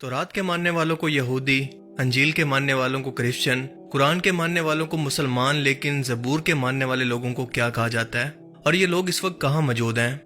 तौरात के मानने वालों को यहूदी, अंजील के मानने वालों को क्रिश्चियन, कुरान के मानने वालों को मुसलमान, लेकिन ज़बूर के मानने वाले लोगों को क्या कहा जाता है और ये लोग इस वक्त कहाँ मौजूद हैं?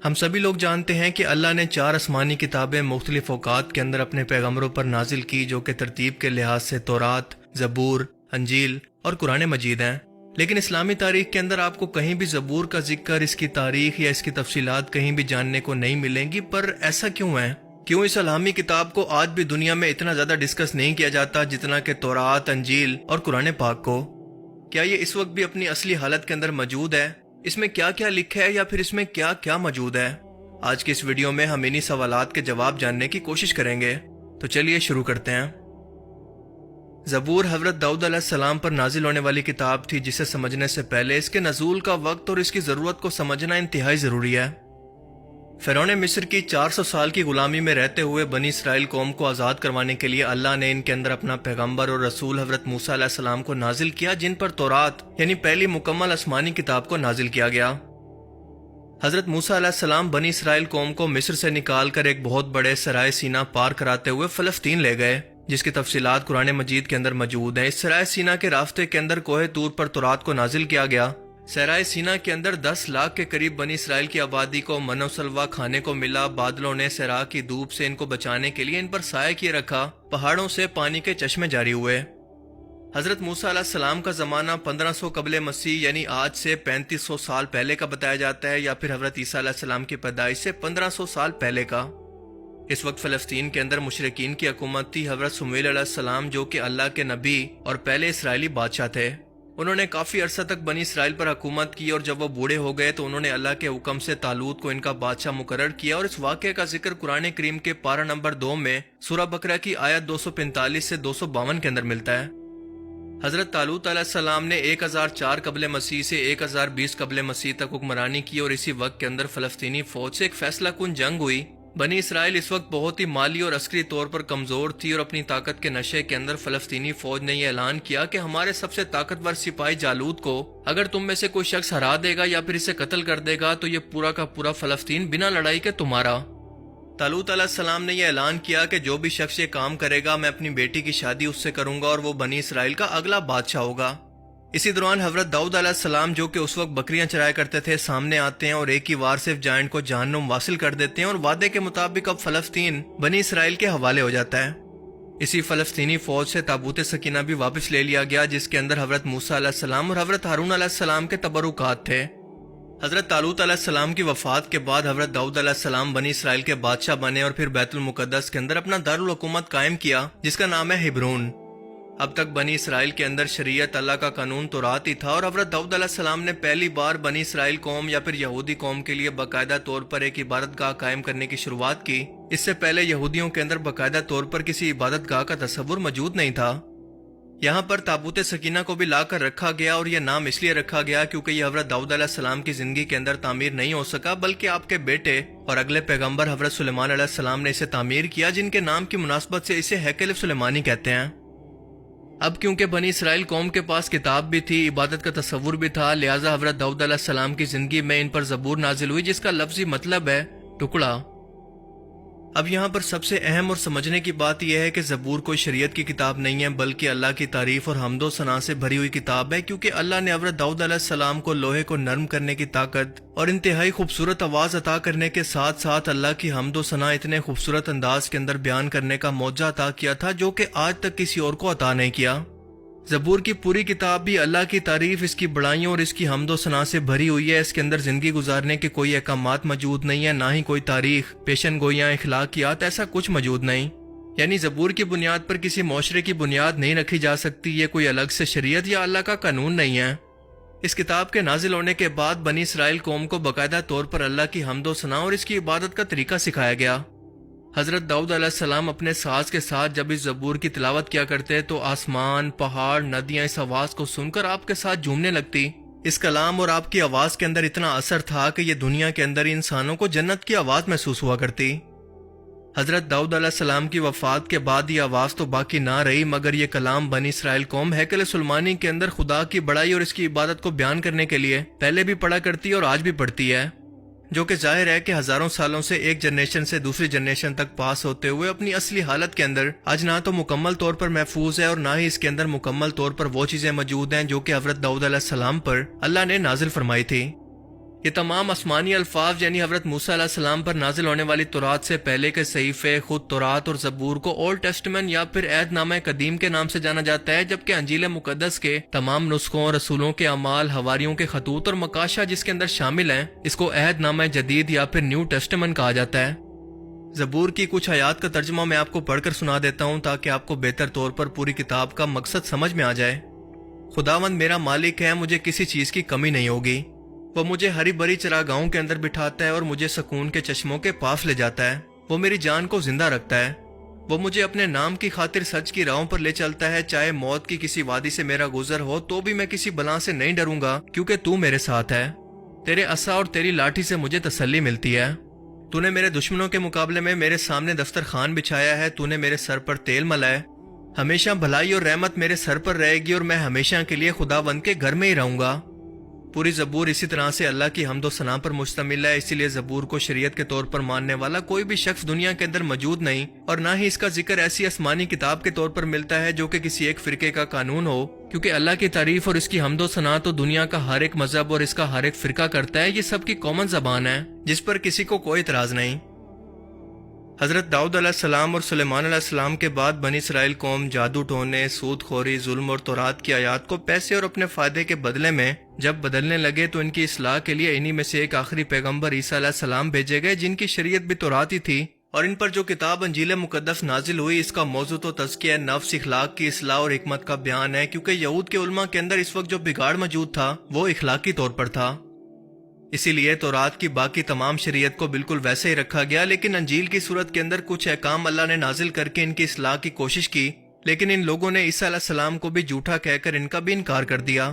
हम सभी लोग जानते हैं कि अल्लाह ने 4 आसमानी किताबें मुख्तलिफ औकात के अंदर अपने पैगम्बरों पर नाजिल की, जो कि तरतीब के लिहाज से तौरात, ज़बूर, अंजील और कुरान मजीद हैं। लेकिन इस्लामी तारीख के अंदर आपको कहीं भी ज़बूर का जिक्र, इसकी तारीख या इसकी तफसीलात कहीं भी जानने को नहीं मिलेंगी। पर ऐसा क्यों है? क्यों इस इस्लामी किताब को आज भी दुनिया में इतना ज्यादा डिस्कस नहीं किया जाता जितना कि तौरात, अंजील और कुरान पाक को? क्या ये इस वक्त भी अपनी असली हालत के अंदर मौजूद है? इसमें क्या क्या लिखा है या फिर इसमें क्या क्या मौजूद है? आज की इस वीडियो में हम इन्हीं सवालात के जवाब जानने की कोशिश करेंगे। तो चलिए शुरू करते हैं। ज़बूर हज़रत दाऊद अलैहिस्सलाम पर नाजिल होने वाली किताब थी, जिसे समझने से पहले इसके नज़ूल का वक्त और इसकी ज़रूरत को समझना इंतहाई ज़रूरी है। फ़िरौन मिस्र की 400 साल की गुलामी में रहते हुए बनी इसराइल कौम को आज़ाद करवाने के लिए अल्लाह ने इनके अंदर अपना पैगम्बर और रसूल हज़रत मूसा अलैहिस्सलाम को नाजिल किया, जिन पर तौरात यानी पहली मुकम्मल आसमानी किताब को नाजिल किया गया। हज़रत मूसा अलैहिस्सलाम बनी इसराइल कौम को मिस्र से निकाल कर एक बहुत बड़े सराय सीना पार कराते हुए फ़लस्तीन ले गए, जिसकी तफसीलात कुरान मजीद के अंदर मौजूद हैं। इस सराय सीना के रास्ते के अंदर कोहे तूर पर तौरात को नाजिल किया गया। सराय सीना के अंदर 10 लाख के करीब बनी इसराइल की आबादी को मनो सलवा खाने को मिला। बादलों ने सरा की धूप से इनको बचाने के लिए इन पर साया किए रखा। पहाड़ों से पानी के चश्मे जारी हुए। हजरत मूसा अलैहिस्सलाम का जमाना 1500 कबले मसीह यानी आज से 3500 साल पहले का बताया जाता है, या फिर हजरत ईसा अलैहिस्सलाम की पैदाइश से 1500 साल पहले का। इस वक्त फ़लस्तीन के अंदर मुशरिकीन की हुकूमत थी। हजरत सुमूएल अलैहिस्सलाम, जो कि अल्लाह के नबी और पहले इसराइली बादशाह थे, उन्होंने काफी अरसा तक बनी इसराइल पर हुकूमत की, और जब वो बूढ़े हो गए तो उन्होंने अल्लाह के हुक्म से तालूत को इनका बादशाह मुकर्रर किया। और इस वाक़े का जिक्र कुरान करीम के पारा नंबर 2 में सूरह बकरा की आयत 245 से 252 के अंदर मिलता है। हजरत तालूत अलैहिस्सलाम ने 1004 कबले मसीह से 1020 कबले मसीह तक हुक्मरानी की, और इसी वक्त के अंदर फ़लस्तीनी फौज से एक फैसला कुन जंग हुई। बनी इसराइल इस वक्त बहुत ही माली और अस्करी तौर पर कमजोर थी, और अपनी ताकत के नशे के अंदर फ़लस्तीनी फौज ने यह ऐलान किया कि हमारे सबसे ताकतवर सिपाही जालूत को अगर तुम में से कोई शख्स हरा देगा या फिर इसे कत्ल कर देगा तो ये पूरा का पूरा फ़लस्तीन बिना लड़ाई के तुम्हारा। तालूत अलैहिस्सलाम ने यह ऐलान किया कि जो भी शख्स ये काम करेगा, मैं अपनी बेटी की शादी उससे करूंगा और वो बनी इसराइल का अगला बादशाह होगा। इसी दौरान हजरत दाऊद अलैहिस्सलाम, जो कि उस वक्त बकरियां चराया करते थे, सामने आते हैं और एक ही वार सिर्फ जायंट को जहन्नुम वासिल कर देते हैं, और वादे के मुताबिक अब फ़लस्तीन बनी इसराइल के हवाले हो जाता है। इसी फ़लस्तीनी फौज से ताबूत सकीना भी वापस ले लिया गया, जिसके अंदर हजरत मूसा अलैहिस्सलाम और हजरत हारून अलैहिस्सलाम के तबरुकात थे। हजरत तालूत अलैहिस्सलाम की वफात के बाद हजरत दाऊद अलैहिस्सलाम बनी इसराइल के बादशाह बने और फिर बैतुल मुकद्दस के अंदर अपना दारुल हुकूमत कायम किया, जिसका नाम है हिब्रून। अब तक बनी इसराइल के अंदर शरीयत अल्लाह का कानून तौरात ही था, और हजरत दाऊद अलैहिस्सलाम ने पहली बार बनी इसराइल कौम या फिर यहूदी कौम के लिए बाकायदा तौर पर एक इबादतगाह कायम करने की शुरुआत की। इससे पहले यहूदियों के अंदर बाकायदा तौर पर किसी इबादतगाह का तस्वुर मौजूद नहीं था। यहाँ पर ताबूत सकीना को भी लाकर रखा गया, और यह नाम इसलिए रखा गया क्योंकि यह हजरत दाऊद अलैहिस्सलाम की जिंदगी के अंदर तामीर नहीं हो सका, बल्कि आपके बेटे और अगले पैगम्बर हजरत सुलेमान अलैहिस्सलाम ने इसे तामीर किया, जिनके नाम की मुनासबत से इसे हैकल सुलेमानी कहते हैं। अब क्योंकि बनी इसराइल कौम के पास किताब भी थी, इबादत का तस्वुर भी था, लिहाजा हजरत दाऊद अलैहिस्सलाम की जिंदगी में इन पर ज़बूर नाजिल हुई, जिसका लफ्जी मतलब है टुकड़ा। अब यहाँ पर सबसे अहम और समझने की बात यह है कि ज़बूर कोई शरीयत की किताब नहीं है, बल्कि अल्लाह की तारीफ और हम्दो सना से भरी हुई किताब है, क्योंकि अल्लाह ने हजरत दाऊद अलैहिस्सलाम को लोहे को नरम करने की ताकत और इंतहाई खूबसूरत आवाज़ अता करने के साथ साथ अल्लाह की हम्दो सना इतने खूबसूरत अंदाज के अंदर बयान करने का मौजा अता किया था, जो कि आज तक किसी और को अता नहीं किया। ज़बूर की पूरी किताब भी अल्लाह की तारीफ, इसकी बड़ाइयों और इसकी हम्दो सना से भरी हुई है। इसके अंदर जिंदगी गुजारने के कोई अहकामात मौजूद नहीं है, ना ही कोई तारीख, पेशन गोइयाँ, इखलाकियात, ऐसा कुछ मौजूद नहीं। यानी ज़बूर की बुनियाद पर किसी मुआशरे की बुनियाद नहीं रखी जा सकती। ये कोई अलग से शरीयत या अल्लाह का कानून नहीं है। इस किताब के नाजिल होने के बाद बनी इसराइल कौम को बाकायदा तौर पर अल्लाह की हम्दो सना और इसकी इबादत का तरीका सिखाया गया। हजरत दाऊद अलैहिस्सलाम अपने साज के साथ जब इस ज़बूर की तिलावत किया करते तो आसमान, पहाड़, नदियां इस आवाज को सुनकर आपके साथ झूमने लगती। इस कलाम और आपकी आवाज के अंदर इतना असर था कि ये दुनिया के अंदर इंसानों को जन्नत की आवाज महसूस हुआ करती। हजरत दाऊद अलैहिस्सलाम की वफात के बाद ये आवाज तो बाकी ना रही, मगर ये कलाम बनी इसराइल कौम हैकल सुलेमानी के अंदर खुदा की बड़ाई और इसकी इबादत को बयान करने के लिए पहले भी पढ़ा करती है और आज भी पढ़ती है। جو کہ ظاہر ہے کہ ہزاروں سالوں سے ایک جنریشن سے دوسری جنریشن تک پاس ہوتے ہوئے اپنی اصلی حالت کے اندر آج نہ تو مکمل طور پر محفوظ ہے اور نہ ہی اس کے اندر مکمل طور پر وہ چیزیں موجود ہیں جو کہ حضرت داؤد علیہ السلام پر اللہ نے نازل فرمائی تھی۔ یہ تمام آسمانی الفاظ یعنی حضرت موسیٰ علیہ السلام پر نازل ہونے والی تورات سے پہلے کے صحیفے، خود تورات اور زبور کو اولڈ ٹیسٹمنٹ یا پھر عہد نامہ قدیم کے نام سے جانا جاتا ہے، جبکہ انجیل مقدس کے تمام نسخوں، رسولوں کے اعمال، حواریوں کے خطوط اور مکاشہ جس کے اندر شامل ہیں، اس کو عہد نامہ جدید یا پھر نیو ٹیسٹمنٹ کہا جاتا ہے۔ زبور کی کچھ آیات کا ترجمہ میں آپ کو پڑھ کر سنا دیتا ہوں تاکہ آپ کو بہتر طور پر پوری کتاب کا مقصد سمجھ میں آ جائے۔ خداوند میرا مالک ہے، مجھے کسی چیز کی کمی نہیں ہوگی۔ وہ مجھے ہری بھری چراگاہوں کے اندر بٹھاتا ہے اور مجھے سکون کے چشموں کے پاس لے جاتا ہے۔ وہ میری جان کو زندہ رکھتا ہے۔ وہ مجھے اپنے نام کی خاطر سچ کی راہوں پر لے چلتا ہے، چاہے موت کی کسی وادی سے میرا گزر ہو تو بھی میں کسی بلا سے نہیں ڈروں گا، کیونکہ تو میرے ساتھ ہے۔ تیرے عصا اور تیری لاٹھی سے مجھے تسلی ملتی ہے۔ تو نے میرے دشمنوں کے مقابلے میں میرے سامنے دسترخوان بچھایا ہے، تو نے میرے سر پر تیل ملا ہے۔ ہمیشہ بھلائی اور رحمت میرے سر پر رہے گی اور میں ہمیشہ کے لیے خداوند کے گھر میں ہی رہوں گا۔ پوری زبور اسی طرح سے اللہ کی حمد و ثنا پر مشتمل ہے، اسی لیے زبور کو شریعت کے طور پر ماننے والا کوئی بھی شخص دنیا کے اندر موجود نہیں، اور نہ ہی اس کا ذکر ایسی آسمانی کتاب کے طور پر ملتا ہے جو کہ کسی ایک فرقے کا قانون ہو، کیونکہ اللہ کی تعریف اور اس کی حمد و ثنا تو دنیا کا ہر ایک مذہب اور اس کا ہر ایک فرقہ کرتا ہے۔ یہ سب کی کامن زبان ہے جس پر کسی کو کوئی اعتراض نہیں۔ حضرت داؤد علیہ السلام اور سلیمان علیہ السلام کے بعد بنی اسرائیل قوم جادو ٹونے، سود خوری، ظلم اور تورات کی آیات کو پیسے اور اپنے فائدے کے بدلے میں جب بدلنے لگے تو ان کی اصلاح کے لیے انہی میں سے ایک آخری پیغمبر عیسیٰ علیہ السلام بھیجے گئے، جن کی شریعت بھی تورات ہی تھی، اور ان پر جو کتاب انجیل مقدس نازل ہوئی اس کا موضوع تو تزکیہ نفس، اخلاق کی اصلاح اور حکمت کا بیان ہے، کیونکہ یہود کے علماء کے اندر اس وقت جو بگاڑ موجود تھا وہ اخلاقی طور پر تھا۔ اسی لیے تورات کی باقی تمام شریعت کو بالکل ویسے ہی رکھا گیا، لیکن انجیل کی صورت کے اندر کچھ احکام اللہ نے نازل کر کے ان کی اصلاح کی کوشش کی، لیکن ان لوگوں نے عیسیٰ علیہ السلام کو بھی جھوٹا کہہ کر ان کا بھی انکار کر دیا۔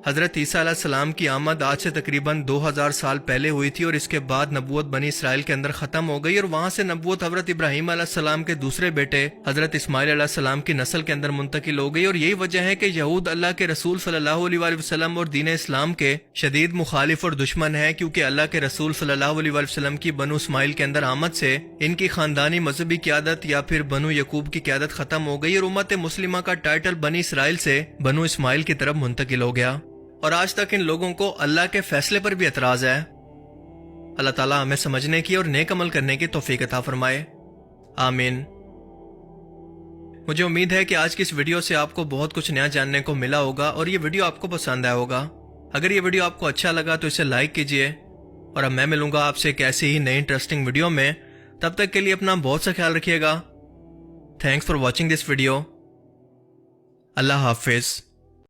حضرت عیسیٰ علیہ السلام کی آمد آج سے تقریباً 2000 سال پہلے ہوئی تھی، اور اس کے بعد نبوت بنی اسرائیل کے اندر ختم ہو گئی، اور وہاں سے نبوت حضرت ابراہیم علیہ السلام کے دوسرے بیٹے حضرت اسماعیل علیہ السلام کی نسل کے اندر منتقل ہو گئی، اور یہی وجہ ہے کہ یہود اللہ کے رسول صلی اللہ علیہ وآلہ وسلم اور دین اسلام کے شدید مخالف اور دشمن ہیں، کیونکہ اللہ کے رسول صلی اللہ علیہ وآلہ وسلم کی بنو اسماعیل کے اندر آمد سے ان کی خاندانی مذہبی قیادت یا پھر بنو یعقوب کی قیادت ختم ہو گئی، اور امت مسلمہ کا ٹائٹل بنی اسرائیل سے بنو اسماعیل کی طرف منتقل ہو گیا، اور آج تک ان لوگوں کو اللہ کے فیصلے پر بھی اعتراض ہے۔ اللہ تعالیٰ ہمیں سمجھنے کی اور نیک عمل کرنے کی توفیق عطا فرمائے، آمین۔ مجھے امید ہے کہ آج کی اس ویڈیو سے آپ کو بہت کچھ نیا جاننے کو ملا ہوگا اور یہ ویڈیو آپ کو پسند آیا ہوگا۔ اگر یہ ویڈیو آپ کو اچھا لگا تو اسے لائک کیجئے، اور اب میں ملوں گا آپ سے ایک ایسی ہی نئی انٹرسٹنگ ویڈیو میں۔ تب تک کے لیے اپنا بہت سا خیال رکھیے گا۔ Thanks for watching this video. اللہ حافظ۔